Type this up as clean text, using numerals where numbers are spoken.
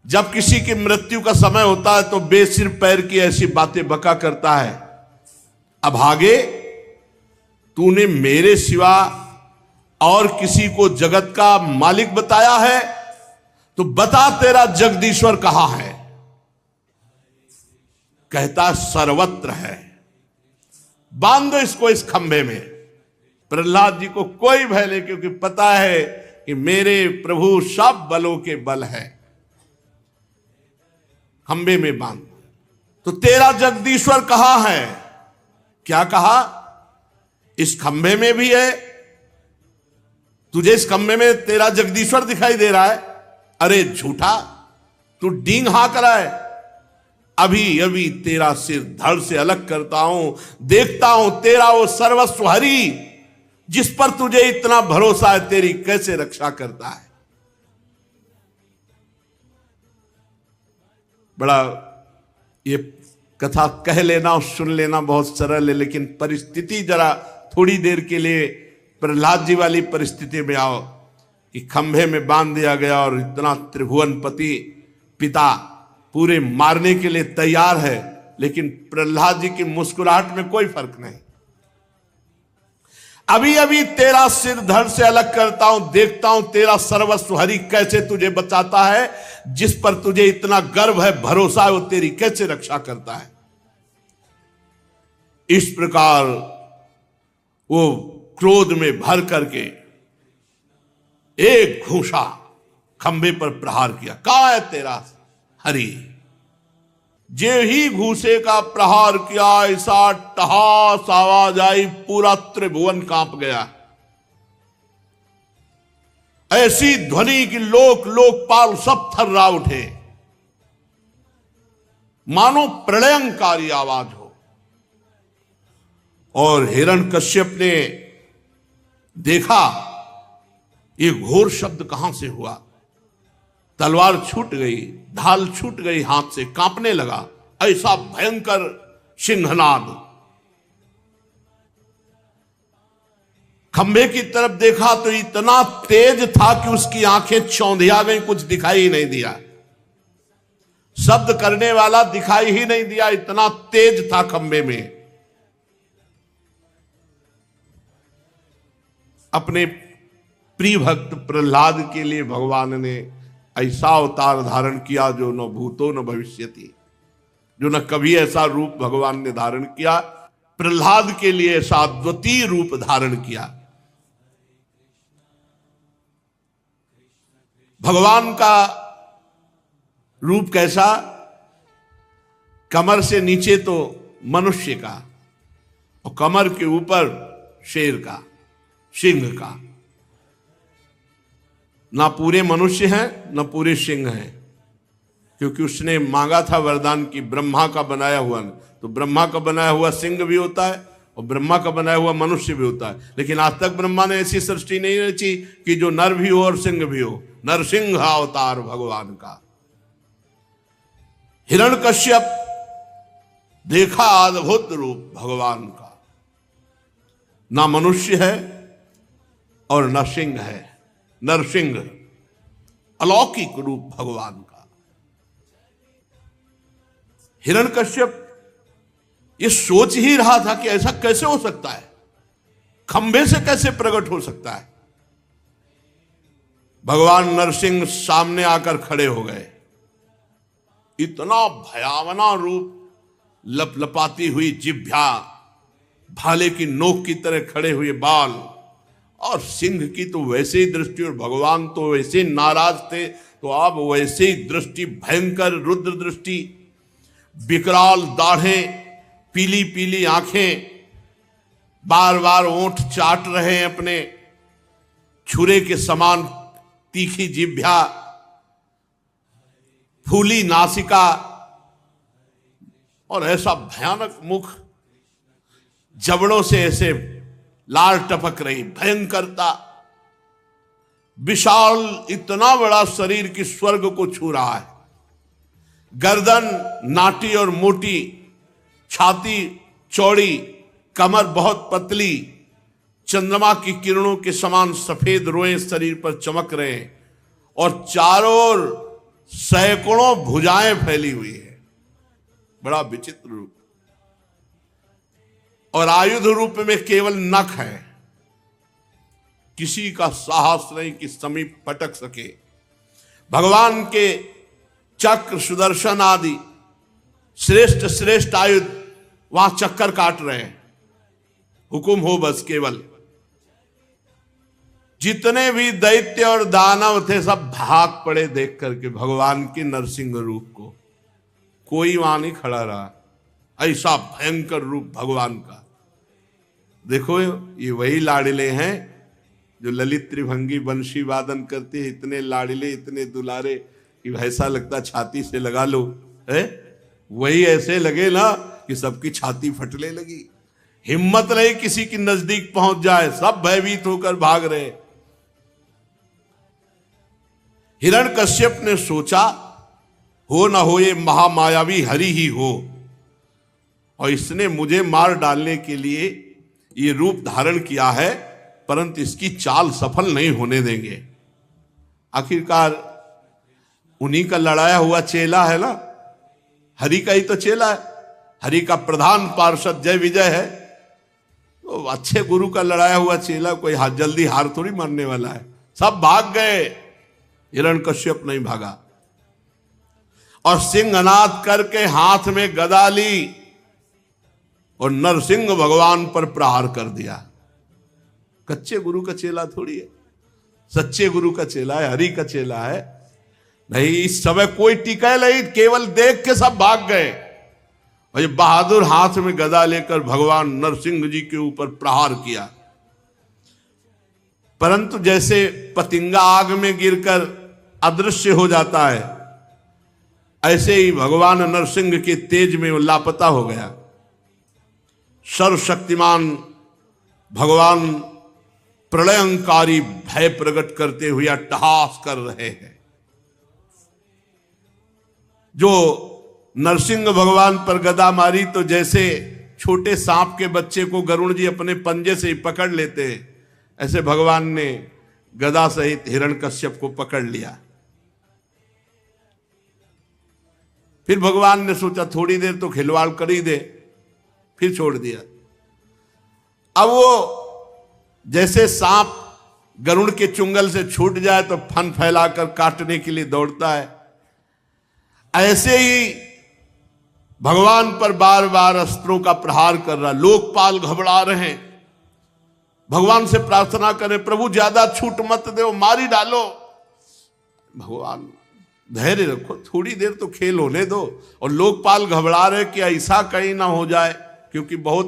जब किसी की मृत्यु का समय होता है तो बेसिर पैर की ऐसी बातें बका करता है। अब आगे तूने मेरे सिवा और किसी को जगत का मालिक बताया है तो बता तेरा जगदीश्वर कहां है। कहता सर्वत्र है। बांध दो इसको इस खंभे में। प्रहलाद जी को कोई भय नहीं, क्योंकि पता है कि मेरे प्रभु सब बलों के बल है। खंभे में बांध। तो तेरा जगदीश्वर कहां है? क्या कहा? इस खंभे में भी है। तुझे इस खंभे में तेरा जगदीश्वर दिखाई दे रहा है? अरे झूठा, तू डींग हाँक रहा है। अभी अभी तेरा सिर धड़ से अलग करता हूं, देखता हूं तेरा वो सर्वस्व हरि जिस पर तुझे इतना भरोसा है तेरी कैसे रक्षा करता है। बड़ा ये कथा कह लेना और सुन लेना बहुत सरल है, लेकिन परिस्थिति जरा थोड़ी देर के लिए प्रहलाद जी वाली परिस्थिति में आओ कि खंभे में बांध दिया गया और इतना त्रिभुवनपति पिता पूरे मारने के लिए तैयार है, लेकिन प्रहलाद जी की मुस्कुराहट में कोई फर्क नहीं। अभी अभी तेरा सिर धड़ से अलग करता हूं, देखता हूं तेरा सर्वस्व हरि कैसे तुझे बचाता है, जिस पर तुझे इतना गर्व है, भरोसा है, वो तेरी कैसे रक्षा करता है। इस प्रकार वो क्रोध में भर करके एक घूंसा खंभे पर प्रहार किया। कहां है तेरा हरि? जे ही घूसे का प्रहार किया, ऐसा टहास आवाज आई, पूरा त्रिभुवन कांप गया। ऐसी ध्वनि की लोक लोकपाल सब थर्रा उठे, मानो प्रलयंकारी आवाज हो। और हिरण्यकश्यप ने देखा ये घोर शब्द कहां से हुआ। तलवार छूट गई, ढाल छूट गई हाथ से, कांपने लगा। ऐसा भयंकर सिंहनाद। खंभे की तरफ देखा तो इतना तेज था कि उसकी आंखें चौंधिया गई, कुछ दिखाई ही नहीं दिया। शब्द करने वाला दिखाई ही नहीं दिया, इतना तेज था खंभे में। अपने प्रिय भक्त प्रहलाद के लिए भगवान ने ऐसा अवतार धारण किया जो न भूतो न भविष्यति, जो न कभी ऐसा रूप भगवान ने धारण किया। प्रहलाद के लिए ऐसा अद्वितीय रूप धारण किया। भगवान का रूप कैसा? कमर से नीचे तो मनुष्य का और कमर के ऊपर शेर का, सिंह का। ना पूरे मनुष्य हैं ना पूरे सिंह हैं, क्योंकि उसने मांगा था वरदान की ब्रह्मा का बनाया हुआ, तो ब्रह्मा का बनाया हुआ सिंह भी होता है और ब्रह्मा का बनाया हुआ मनुष्य भी होता है। लेकिन आज तक ब्रह्मा ने ऐसी सृष्टि नहीं रची कि जो नर भी हो और सिंह भी हो। नरसिंह अवतार भगवान का। हिरण्यकश्यप देखा अद्भुत रूप भगवान का। ना मनुष्य है और न सिंह है, नरसिंह, अलौकिक रूप भगवान का। हिरण्यकश्यप ये सोच ही रहा था कि ऐसा कैसे हो सकता है, खंभे से कैसे प्रकट हो सकता है। भगवान नरसिंह सामने आकर खड़े हो गए। इतना भयावना रूप, लपलपाती हुई जिह्वा, भाले की नोक की तरह खड़े हुए बाल, और सिंह की तो वैसे ही दृष्टि, और भगवान तो वैसे नाराज थे तो अब वैसे ही दृष्टि, भयंकर रुद्र दृष्टि, विकराल दाढ़ें, पीली पीली आंखें, बार बार ओंठ चाट रहे हैं अपने, छुरे के समान तीखी जिह्वा, फूली नासिका और ऐसा भयानक मुख, जबड़ों से ऐसे लाल टपक रही, भयंकरता, विशाल इतना बड़ा शरीर की स्वर्ग को छू रहा है। गर्दन नाटी और मोटी, छाती चौड़ी, कमर बहुत पतली, चंद्रमा की किरणों के समान सफेद रोए शरीर पर चमक रहे हैं, और चारों ओर सैकड़ों भुजाएं फैली हुई है, बड़ा विचित्र रूप, और आयुध रूप में केवल नख है। किसी का साहस नहीं कि समीप पटक सके। भगवान के चक्र, सुदर्शन आदि श्रेष्ठ श्रेष्ठ आयुध वहां चक्कर काट रहे हैं। हुकुम हो बस केवल। जितने भी दैत्य और दानव थे सब भाग पड़े देख करके भगवान के नरसिंह रूप को। कोई वहां नहीं खड़ा रहा, ऐसा भयंकर रूप भगवान का। देखो ये वही लाडले हैं जो ललित त्रिभंगी बंशी वादन करते हैं, इतने लाडले इतने दुलारे कि ऐसा लगता छाती से लगा लो है। वही ऐसे लगे ना कि सबकी छाती फटने लगी, हिम्मत नहीं किसी की नजदीक पहुंच जाए, सब भयभीत होकर भाग रहे। हिरण्यकश्यप ने सोचा हो ना हो ये महामायावी हरि ही हो, और इसने मुझे मार डालने के लिए ये रूप धारण किया है, परंतु इसकी चाल सफल नहीं होने देंगे। आखिरकार उन्हीं का लड़ाया हुआ चेला है ना, हरि का ही तो चेला है, हरि का प्रधान पार्षद जय विजय है। तो अच्छे गुरु का लड़ाया हुआ चेला कोई जल्दी हार थोड़ी मारने वाला है। सब भाग गए, हिरण्यकश्यप नहीं भागा, और सिंहनाद करके हाथ में गदा ली और नरसिंह भगवान पर प्रहार कर दिया। कच्चे गुरु का चेला थोड़ी है, सच्चे गुरु का चेला है, हरि का चेला है। नहीं, इस समय कोई टिका नहीं, केवल देख के सब भाग गए। और ये बहादुर हाथ में गदा लेकर भगवान नरसिंह जी के ऊपर प्रहार किया, परंतु जैसे पतिंगा आग में गिरकर अदृश्य हो जाता है, ऐसे ही भगवान नरसिंह के तेज में वो लापता हो गया। सर्वशक्तिमान भगवान प्रलयंकारी भय प्रकट करते हुए अट्टहास कर रहे हैं। जो नरसिंह भगवान पर गदा मारी तो जैसे छोटे सांप के बच्चे को गरुड़ जी अपने पंजे से ही पकड़ लेते हैं, ऐसे भगवान ने गदा सहित हिरण्यकश्यप को पकड़ लिया। फिर भगवान ने सोचा थोड़ी देर तो खिलवाड़ कर ही दे, फिर छोड़ दिया। अब वो जैसे सांप गरुड़ के चुंगल से छूट जाए तो फन फैलाकर काटने के लिए दौड़ता है, ऐसे ही भगवान पर बार बार अस्त्रों का प्रहार कर रहा। लोकपाल घबरा रहे हैं, भगवान से प्रार्थना करें प्रभु ज्यादा छूट मत दो, मारी डालो। भगवान धैर्य रखो, थोड़ी देर तो खेल होने दो। और लोकपाल घबरा रहे कि ऐसा कहीं ना हो जाए, क्योंकि बहुत